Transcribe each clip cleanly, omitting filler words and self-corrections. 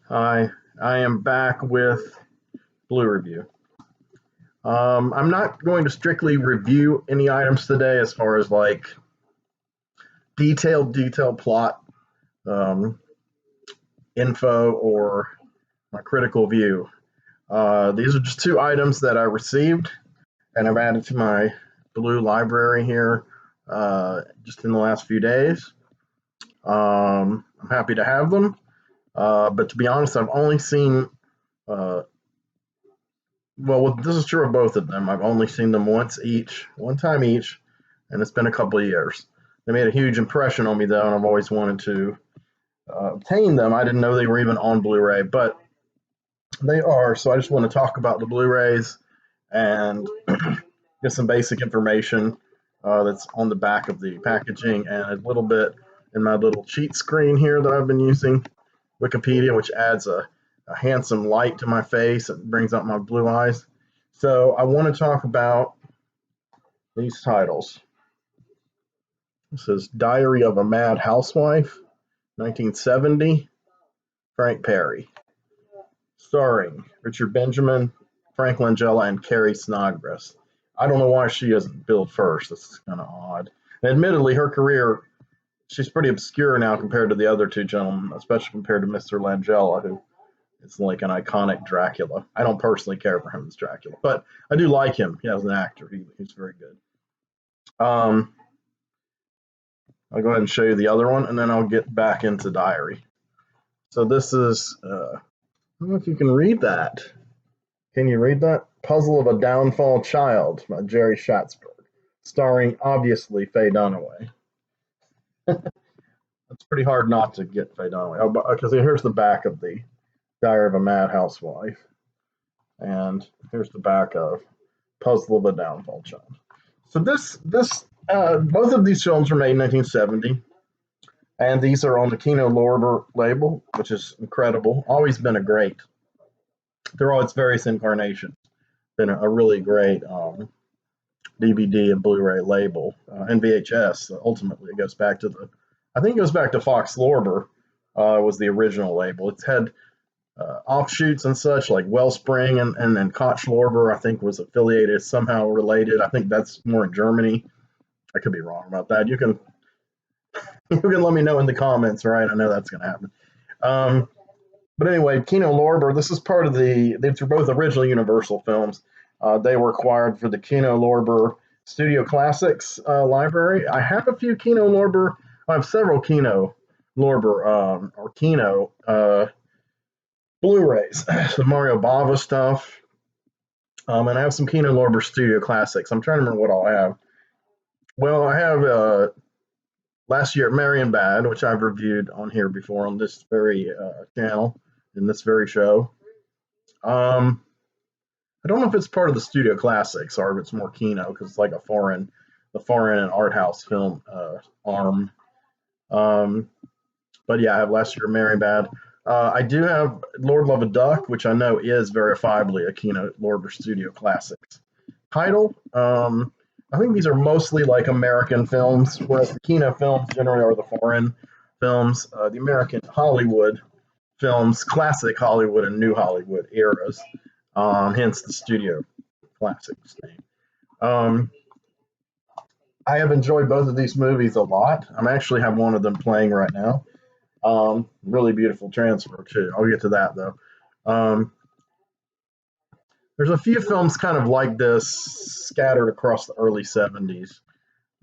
Hi, I am back with Blue Review. I'm not going to strictly review any items today as far as like detailed plot um, info or my critical view. These are just two items that I received and I've added to my Blue library here just in the last few days. I'm happy to have them, but to be honest, I've only seen uh, well, this is true of both of them. I've only seen them once each, one time each, and it's been a couple of years. They made a huge impression on me, though, and I've always wanted to obtain them. I didn't know they were even on Blu-ray, but they are. So I just want to talk about the Blu-rays and get some basic information that's on the back of the packaging and a little bit in my little cheat screen here that I've been using, Wikipedia, which adds a handsome light to my face. It brings out my blue eyes. So I want to talk about these titles. This is Diary of a Mad Housewife, 1970, Frank Perry. Starring Richard Benjamin, Frank Langella, and Carrie Snodgrass. I don't know why she isn't billed first. That's kind of odd. And admittedly, her career, she's pretty obscure now compared to the other two gentlemen, especially compared to Mr. Langella, who is like an iconic Dracula. I don't personally care for him as Dracula, but I do like him. He as an actor. He's very good. I'll go ahead and show you the other one, and then I'll get back into Diary. So this is, I don't know if you can read that. Can you read that? Puzzle of a Downfall Child by Jerry Schatzberg, starring, obviously, Faye Dunaway. It's pretty hard not to get Faye Dunaway. Oh, because here's the back of the Diary of a Mad Housewife. And here's the back of Puzzle of a Downfall Child. So both of these films were made in 1970, and these are on the Kino Lorber label, which is incredible. Always been a great. They're all its various incarnations. Been a really great DVD and Blu-ray label and VHS. Ultimately, it goes back to I think it goes back to Fox Lorber was the original label. It's had offshoots and such like Wellspring and then Koch Lorber, I think, was affiliated, somehow related. I think that's more in Germany. I could be wrong about that. You can let me know in the comments, right? I know that's going to happen. But anyway, Kino Lorber, this is part of these were both original Universal films. They were acquired for the Kino Lorber Studio Classics library. I have a few Kino Lorber, I have several Kino Lorber or Kino Blu-rays, some Mario Bava stuff, and I have some Kino Lorber Studio Classics. I'm trying to remember what all I have. Well, I have last year Marion Bad, which I've reviewed on here before on this very channel, in this very show. I don't know if it's part of the Studio Classics or if it's more Kino because it's like the foreign and art house film arm. But yeah, I have last year Marion Bad. I do have Lord Love a Duck, which I know is verifiably a Kino Lorber Studio Classics title. I think these are mostly like American films, whereas the Kino films generally are the foreign films. The American Hollywood films, classic Hollywood and new Hollywood eras, hence the Studio Classics name. I have enjoyed both of these movies a lot. I actually have one of them playing right now. Really beautiful transfer too. I'll get to that though. There's a few films kind of like this scattered across the early 70s.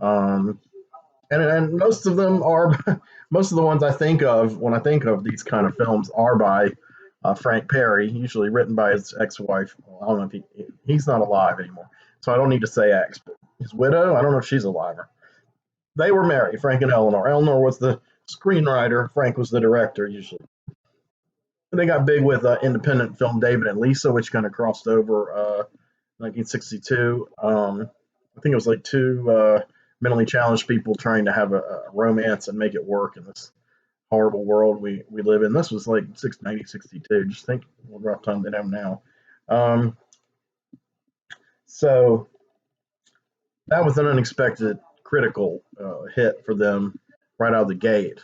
And most of them are, most of the ones I think of when I think of these kind of films are by Frank Perry, usually written by his ex-wife. Well, I don't know if he's not alive anymore, so I don't need to say ex, but his widow, I don't know if she's alive. They were married, Frank and Eleanor. Eleanor was the screenwriter, Frank was the director usually. They got big with independent film David and Lisa, which kind of crossed over 1962. I think it was like two mentally challenged people trying to have a romance and make it work in this horrible world we live in. This was like 1962. Just think what rough time they have now. So that was an unexpected critical hit for them right out of the gate.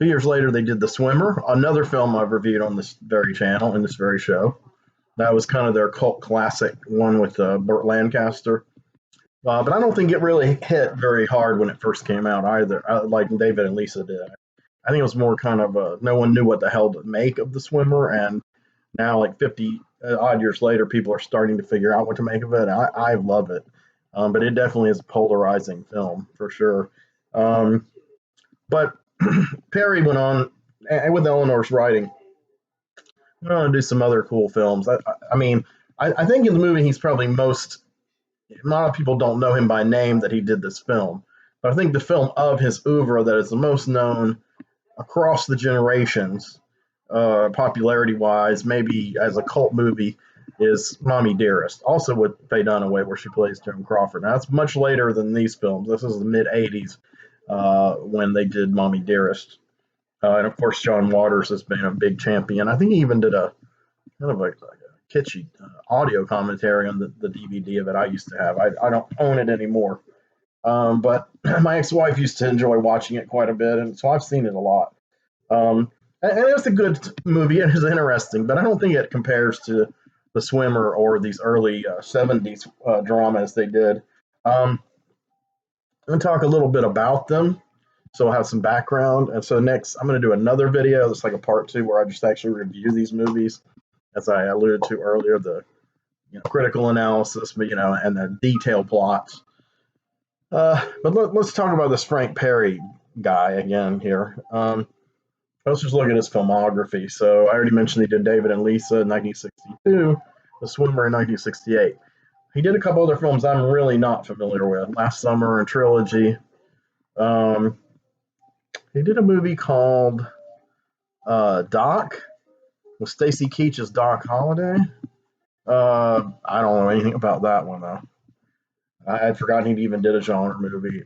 2 years later, they did The Swimmer, another film I've reviewed on this very channel, in this very show. That was kind of their cult classic one with Burt Lancaster. But I don't think it really hit very hard when it first came out either, like David and Lisa did. I think it was more kind of no one knew what the hell to make of The Swimmer, and now, like 50 odd years later, people are starting to figure out what to make of it. I love it, but it definitely is a polarizing film for sure. But Perry went on, and with Eleanor's writing, went on to do some other cool films. I mean, I think in the movie he's probably most. A lot of people don't know him by name that he did this film, but I think the film of his oeuvre that is the most known across the generations, popularity-wise, maybe as a cult movie, is Mommy Dearest, also with Faye Dunaway, where she plays Joan Crawford. Now, that's much later than these films. This is the mid-'80s when they did Mommy Dearest. And, of course, John Waters has been a big champion. I think he even did a kind of like a kitschy audio commentary on the DVD that I used to have. I don't own it anymore. But my ex-wife used to enjoy watching it quite a bit, and so I've seen it a lot. And it's a good movie. It is interesting, but I don't think it compares to The Swimmer or these early 70s dramas they did. I'm going to talk a little bit about them, so I'll have some background. And so next, I'm going to do another video that's like a part 2 where I just actually review these movies, as I alluded to earlier, the critical analysis, but and the detailed plots. But let's talk about this Frank Perry guy again here. Let's just look at his filmography. So I already mentioned he did David and Lisa in 1962, The Swimmer in 1968. He did a couple other films I'm really not familiar with. Last Summer and Trilogy. He did a movie called Doc with Stacy Keach as Doc Holliday. I don't know anything about that one though. I had forgotten he even did a genre movie.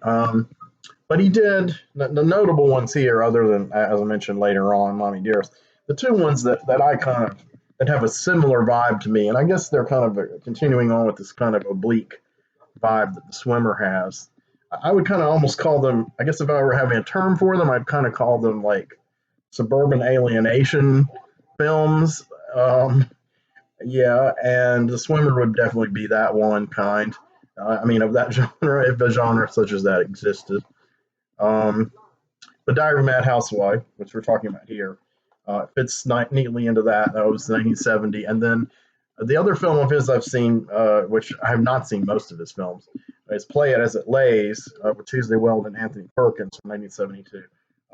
But he did the notable ones here, other than, as I mentioned later on, Mommy Dearest. The two ones that I kind of that have a similar vibe to me, and I guess they're kind of continuing on with this kind of oblique vibe that The Swimmer has. I would kind of almost call them, I guess if I were having a term for them, I'd kind of call them like suburban alienation films. Yeah, and The Swimmer would definitely be that one kind. I mean, of that genre, if a genre such as that existed. But Diary of a Mad Housewife, which we're talking about here, fits neatly into that. That was 1970. And then the other film of his I've seen, which I have not seen most of his films, is Play It As It Lays with Tuesday Weld and Anthony Perkins from 1972.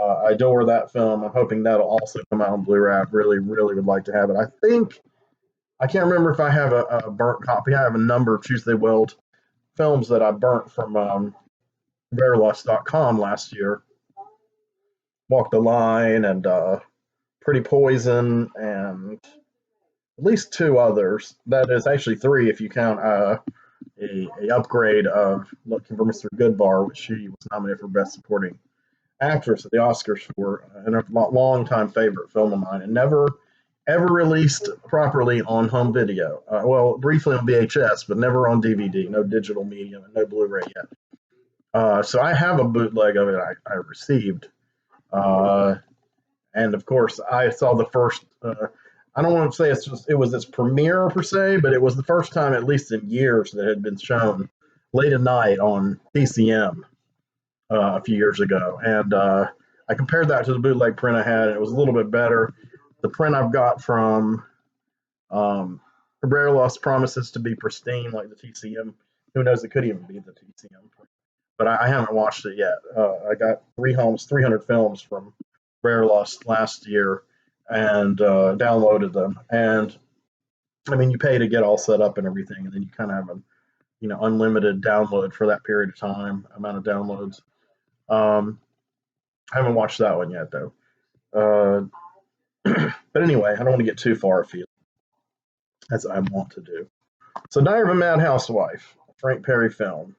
I adore that film. I'm hoping that'll also come out on Blu-ray. I really, really would like to have it. I can't remember if I have a burnt copy. I have a number of Tuesday Weld films that I burnt from rarelust.com last year. Walk the Line and Pretty Poison and at least 2 others. That is actually 3 if you count a upgrade of Looking for Mr. Goodbar, which she was nominated for Best Supporting Actress at the Oscars for, and a long-time favorite film of mine, and never ever released properly on home video. Well, briefly on VHS, but never on DVD. No digital medium and no Blu-ray yet. So I have a bootleg of it I received. And of course, I saw the first. I don't want to say it was its premiere per se, but it was the first time, at least in years, that it had been shown late at night on TCM a few years ago. And I compared that to the bootleg print I had, and it was a little bit better. The print I've got from Rare Lost promises to be pristine, like the TCM. Who knows? It could even be the TCM. But I haven't watched it yet. I got 300 films from Rare Lost last year and downloaded them. And I mean, you pay to get all set up and everything, and then you kind of have an unlimited download for that period of time, amount of downloads. I haven't watched that one yet though. But anyway, I don't want to get too far afield, as I want to do. So, Diary of a Mad Housewife, a Frank Perry film.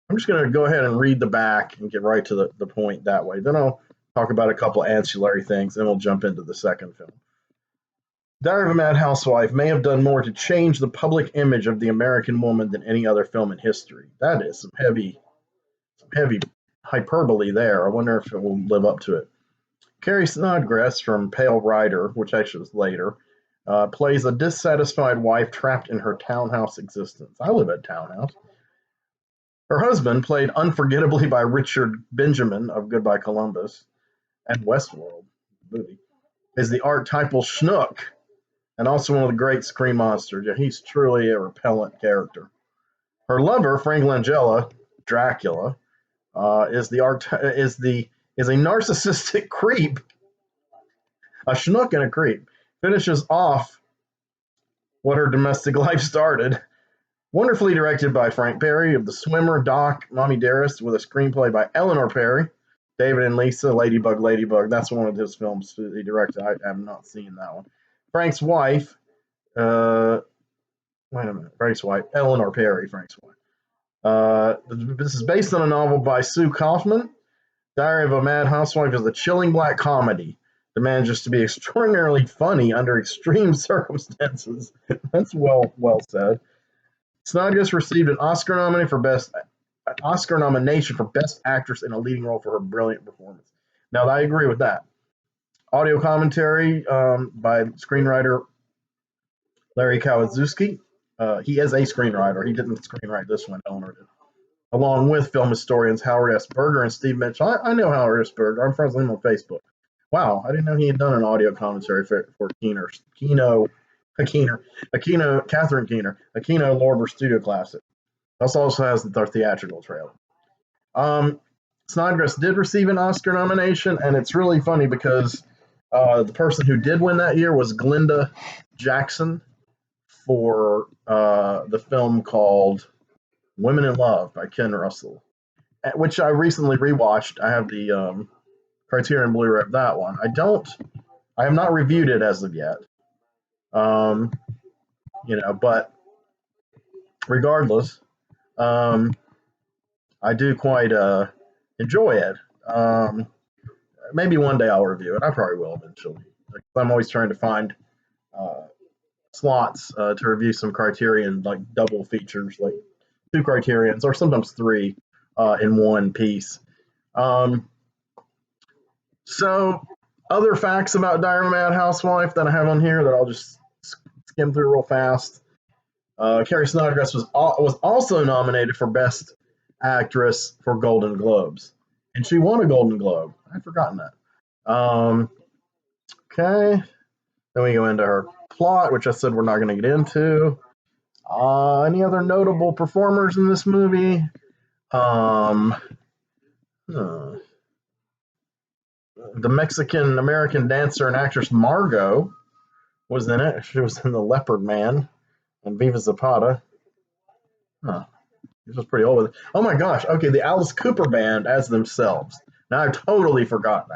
I'm just going to go ahead and read the back and get right to the point that way. Then I'll talk about a couple ancillary things, then we'll jump into the second film. Diary of a Mad Housewife may have done more to change the public image of the American woman than any other film in history. That is some heavy hyperbole there. I wonder if it will live up to it. Carrie Snodgrass from Pale Rider, which actually was later, plays a dissatisfied wife trapped in her townhouse existence. I live at townhouse. Her husband, played unforgettably by Richard Benjamin of Goodbye Columbus and Westworld, the movie, is the archetypal schnook and also one of the great screen monsters. Yeah, he's truly a repellent character. Her lover, Frank Langella, Dracula, is a narcissistic creep, a schnook and a creep. Finishes off what her domestic life started. Wonderfully directed by Frank Perry of The Swimmer, Doc, Mommy Dearest, with a screenplay by Eleanor Perry, David and Lisa, Ladybug, Ladybug. That's one of his films he directed. I have not seen that one. Frank's wife, Frank's wife, Eleanor Perry, Frank's wife. This is based on a novel by Sue Kaufman. Diary of a Mad Housewife is a chilling black comedy that manages to be extraordinarily funny under extreme circumstances. That's well said. Snodgrass received an Oscar nomination for Best Actress in a Leading Role for her brilliant performance. Now, I agree with that. Audio commentary by screenwriter Larry Kawaszewski. He is a screenwriter. He didn't screenwrite this one, Eleanor did. Along with film historians Howard S. Berger and Steve Mitchell. I know Howard S. Berger. I'm friends with him on Facebook. Wow, I didn't know he had done an audio commentary for Kino Lorber Studio Classics. This also has the theatrical trailer. Snodgrass did receive an Oscar nomination, and it's really funny because the person who did win that year was Glenda Jackson for the film called Women in Love by Ken Russell, which I recently rewatched. I have the Criterion Blu-ray of that one. I have not reviewed it as of yet. But regardless, I do quite enjoy it. Maybe one day I'll review it. I probably will eventually. I'm always trying to find slots to review some Criterion, like double features, like 2 Criterions or sometimes 3 in one piece. So other facts about Diary of a Mad Housewife that I have on here that I'll just skim through real fast. Carrie Snodgrass was also nominated for Best Actress for Golden Globes, and she won a Golden Globe. I'd forgotten that. Okay, then we go into her plot, which I said we're not going to get into. Any other notable performers in this movie? The Mexican-American dancer and actress Margot was in it. She was in The Leopard Man and Viva Zapata. This was pretty old. Oh my gosh. Okay, the Alice Cooper Band as themselves. Now, I totally forgot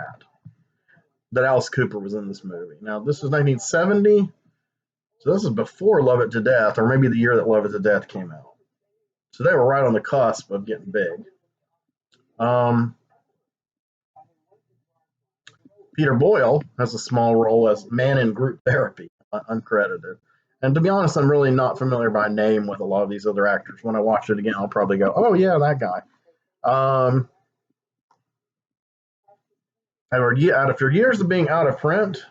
that Alice Cooper was in this movie. Now, this was 1970. So this is before Love It to Death, or maybe the year that Love It to Death came out. So they were right on the cusp of getting big. Peter Boyle has a small role as man in group therapy, uncredited. And to be honest, I'm really not familiar by name with a lot of these other actors. When I watch it again, I'll probably go, oh, yeah, that guy. After years of being out of print,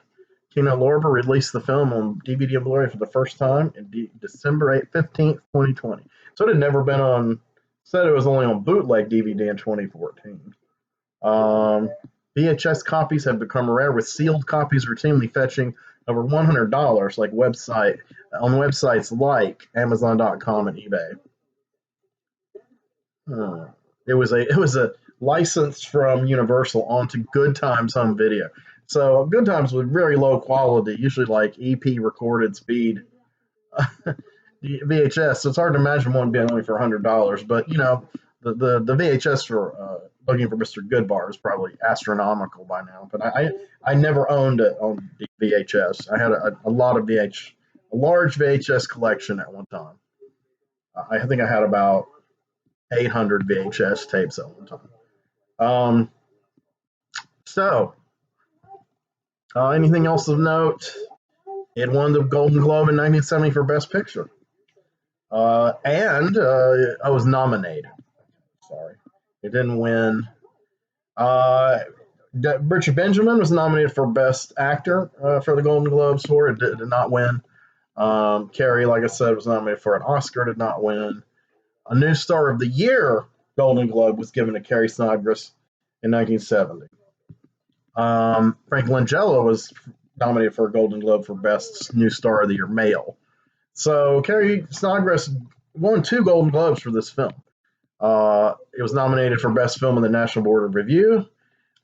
Kino Lorber released the film on DVD and Blu-ray for the first time in December 15th, 2020. So it had never been on, said it was only on bootleg DVD in 2014. VHS copies have become rare, with sealed copies routinely fetching over $100, like on websites like Amazon.com and eBay. It was a license from Universal onto Good Times Home Video. So Good Times was very low quality, usually like EP recorded speed VHS. So it's hard to imagine one being only for $100. But the VHS for looking for Mr. Goodbar is probably astronomical by now. But I never owned it on VHS. I had a large VHS collection at one time. I think I had about 800 VHS tapes at one time. Anything else of note? It won the Golden Globe in 1970 for Best Picture. And I was nominated. Sorry. It didn't win. Richard Benjamin was nominated for Best Actor for the Golden Globes for it. Did not win. Carrie, like I said, was nominated for an Oscar. Did not win. A New Star of the Year Golden Globe was given to Carrie Snodgrass in 1970. Frank Langella was nominated for a Golden Globe for Best New Star of the Year Male. So Carrie Snodgrass won 2 Golden Globes for this film. It was nominated for Best Film in the National Board of Review,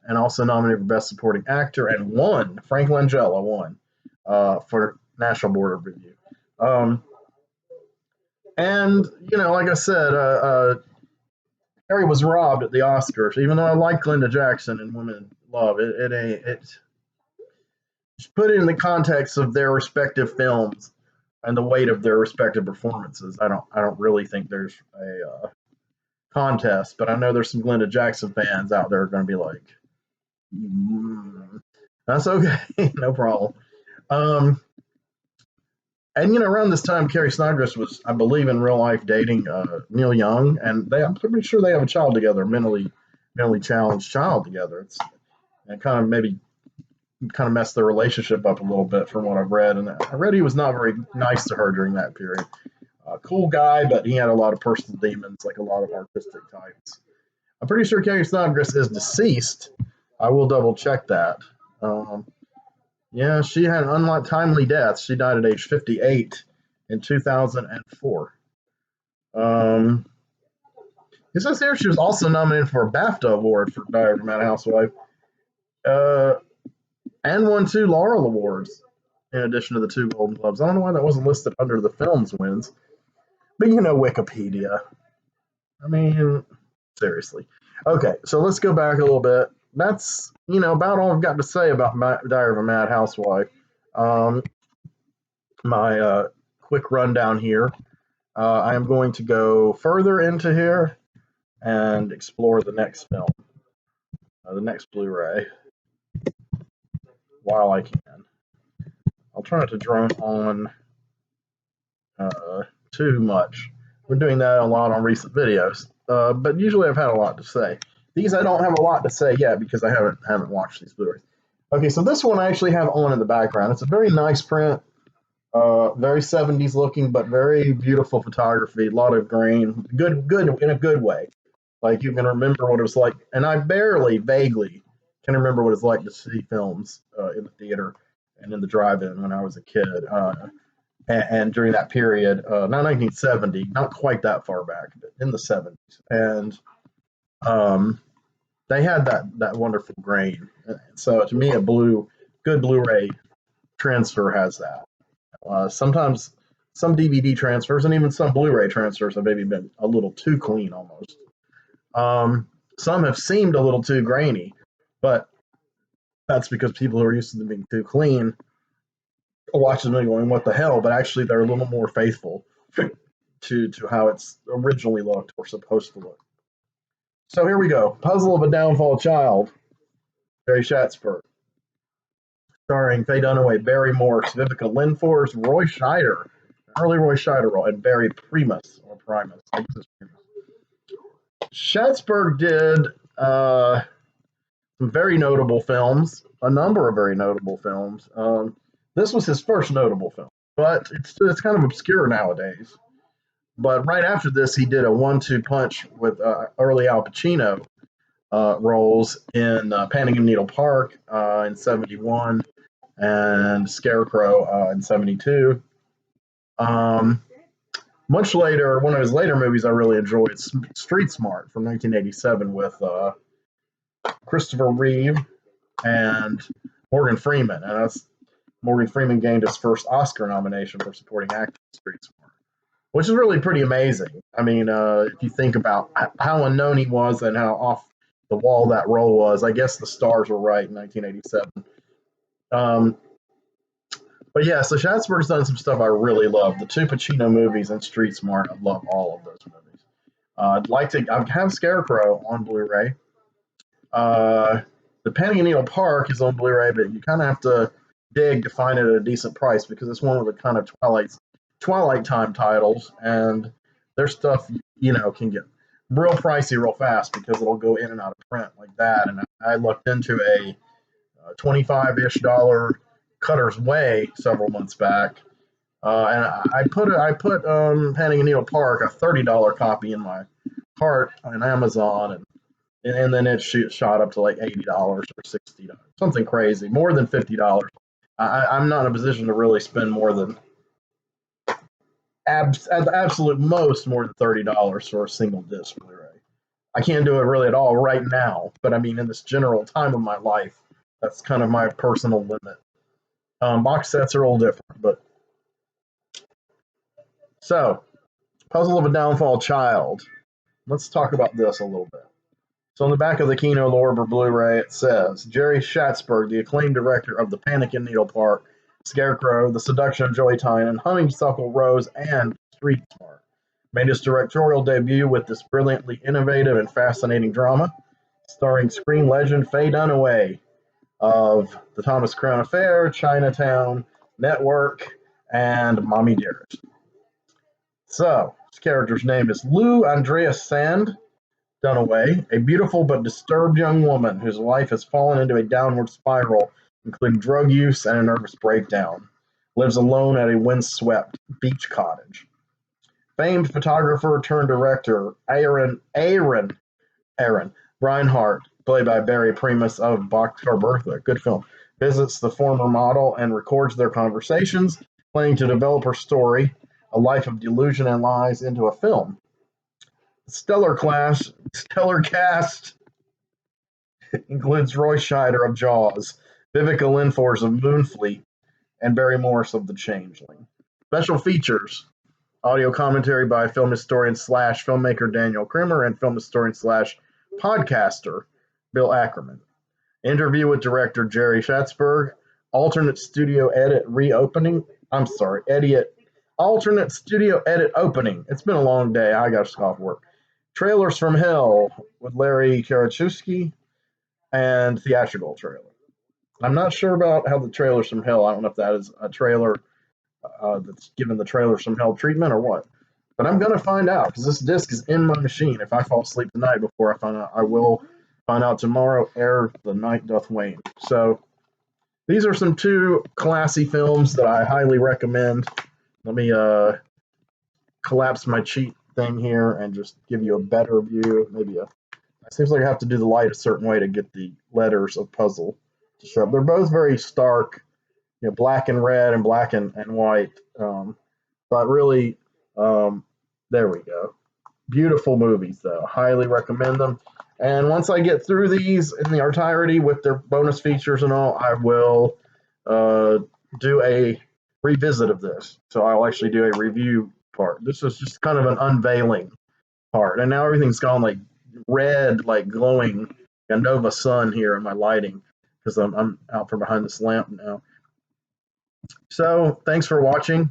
and also nominated for Best Supporting Actor, and won. Frank Langella won for National Board of Review. And like I said, Harry was robbed at the Oscars. Even though I like Glenda Jackson and Women Love, it's put it in the context of their respective films and the weight of their respective performances. I don't really think there's a contest, but I know there's some Glenda Jackson fans out there going to be like, that's okay, no problem. And around this time, Carrie Snodgrass was, I believe, in real life dating Neil Young, and I'm pretty sure they have a child together, mentally challenged child together. And kind of messed their relationship up a little bit from what I've read. And I read he was not very nice to her during that period. Cool guy, but he had a lot of personal demons, like a lot of artistic types. I'm pretty sure Carrie Snodgrass is deceased. I will double check that. Yeah, she had an untimely death. She died at age 58 in 2004. It says here she was also nominated for a BAFTA award for Diary of a Mad Housewife, and won 2 Laurel Awards in addition to the 2 Golden Globes. I don't know why that wasn't listed under the film's wins, but Wikipedia. I mean, seriously. Okay, so let's go back a little bit. That's about all I've got to say about Diary of a Mad Housewife. My quick rundown here. I am going to go further into here and explore the next film, the next Blu-ray, while I can. I'll try not to drone on too much. We're doing that a lot on recent videos, but usually I've had a lot to say. These I don't have a lot to say yet because I haven't watched these Blu-rays. Okay, so this one I actually have on in the background. It's a very nice print, very 70s looking, but very beautiful photography. A lot of grain, good in a good way. Like you can remember what it was like, and I vaguely can remember what it's like to see films in the theater and in the drive-in when I was a kid. And during that period, not 1970, not quite that far back, but in the 70s. And they had that wonderful grain. So to me, good Blu-ray transfer has that. Sometimes some DVD transfers and even some Blu-ray transfers have maybe been a little too clean almost. Some have seemed a little too grainy, but that's because people who are used to them being too clean watch them and going, what the hell? But actually they're a little more faithful to how it's originally looked or supposed to look. So here we go. Puzzle of a Downfall Child, Barry Schatzberg. Starring Faye Dunaway, Barry Morse, Vivica Lindfors, Roy Scheider, early Roy Scheider role, and Barry Primus, or Primus. I guess it's Primus. Schatzberg did some very notable films, a number of very notable films. This was his first notable film, but it's kind of obscure nowadays. But right after this, he did a 1-2 punch with early Al Pacino roles in Paddington Needle Park in 71 and Scarecrow in 72. Much later, one of his later movies I really enjoyed, Street Smart from 1987 with Christopher Reeve and Morgan Freeman. And Morgan Freeman gained his first Oscar nomination for supporting actor in Street Smart, which is really pretty amazing. I mean, if you think about how unknown he was and how off the wall that role was, I guess the stars were right in 1987. But yeah, so Schatzberg's done some stuff I really love. The 2 Pacino movies and Street Smart, I love all of those movies. I have Scarecrow on Blu-ray. The Paddington Needle Park is on Blu-ray, but you kind of have to dig to find it at a decent price because it's one of the kind of Twilight time titles, and their stuff, can get real pricey real fast because it'll go in and out of print like that. And I looked into a $25-ish Cutter's Way several months back, and I put Panning and Needle Park, a $30 copy in my cart on Amazon, and then it shot up to like $80 or $60, something crazy, more than $50. I'm not in a position to really spend more than at the absolute most more than $30 for a single disc Blu-ray. I can't do it really at all right now, but I mean in this general time of my life, that's kind of my personal limit. Box sets are a little different, but so Puzzle of a Downfall Child. Let's talk about this a little bit. So on the back of the Kino Lorber Blu-ray, it says, Jerry Schatzberg, the acclaimed director of The Panic in Needle Park, Scarecrow, The Seduction of Joey Tynan, Honeysuckle Rose, and Street Smart, made his directorial debut with this brilliantly innovative and fascinating drama, starring screen legend Faye Dunaway of The Thomas Crown Affair, Chinatown, Network, and Mommy Dearest. So, his character's name is Lou Andrea Sand Dunaway, a beautiful but disturbed young woman whose life has fallen into a downward spiral, including drug use and a nervous breakdown. Lives alone at a windswept beach cottage. Famed photographer turned director Aaron Reinhardt, played by Barry Primus of Boxcar Bertha, good film, visits the former model and records their conversations, planning to develop her story, a life of delusion and lies, into a film. Stellar cast includes Roy Scheider of Jaws, Vivica Lindfors of Moonfleet, and Barry Morris of The Changeling. Special features: audio commentary by film historian / filmmaker Daniel Krimmer and film historian / podcaster Bill Ackerman. Interview with director Jerry Schatzberg. Alternate studio edit opening. It's been a long day. I got to stop work. Trailers from Hell with Larry Karachewski and theatrical trailer. I'm not sure about how the Trailers from Hell, I don't know if that is a trailer that's given the Trailers from Hell treatment or what. But I'm going to find out because this disc is in my machine. If I fall asleep tonight before I find out, I will find out tomorrow ere the night doth wane. So these are some two classy films that I highly recommend. Let me collapse my cheat thing here and just give you a better view. It seems like I have to do the light a certain way to get the letters of Puzzle to show up. They're both very stark, black and red and black and white. But really, there we go. Beautiful movies, though. Highly recommend them. And once I get through these in the entirety with their bonus features and all, I will do a revisit of this. So I'll actually do a review part. This is just kind of an unveiling part. And now everything's gone like red, like glowing a Nova sun here in my lighting because I'm out from behind this lamp now. So thanks for watching.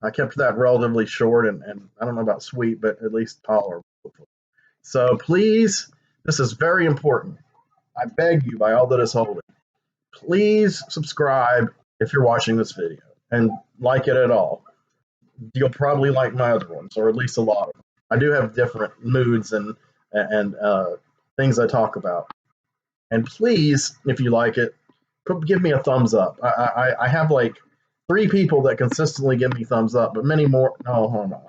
I kept that relatively short and I don't know about sweet, but at least tolerable. So please, this is very important. I beg you by all that is holy, please subscribe if you're watching this video and like it at all. You'll probably like my other ones, or at least a lot of them. I do have different moods and things I talk about. And please, if you like it, give me a thumbs up. I have like 3 people that consistently give me thumbs up, but many more.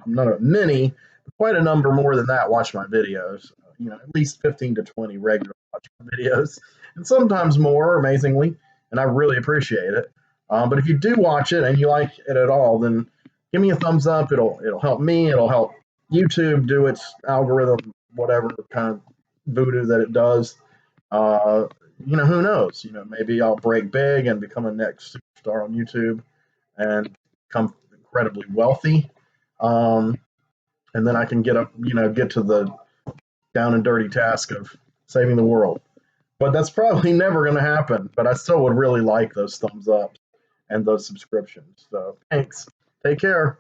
Many, quite a number more than that watch my videos. At least 15 to 20 regular watch my videos, and sometimes more, amazingly. And I really appreciate it. But if you do watch it and you like it at all, then give me a thumbs up. It'll help me. It'll help YouTube do its algorithm, whatever kind of voodoo that it does. Who knows? Maybe I'll break big and become a next superstar on YouTube and become incredibly wealthy. And then I can get to the down and dirty task of saving the world. But that's probably never going to happen. But I still would really like those thumbs up and those subscriptions. So thanks. Take care.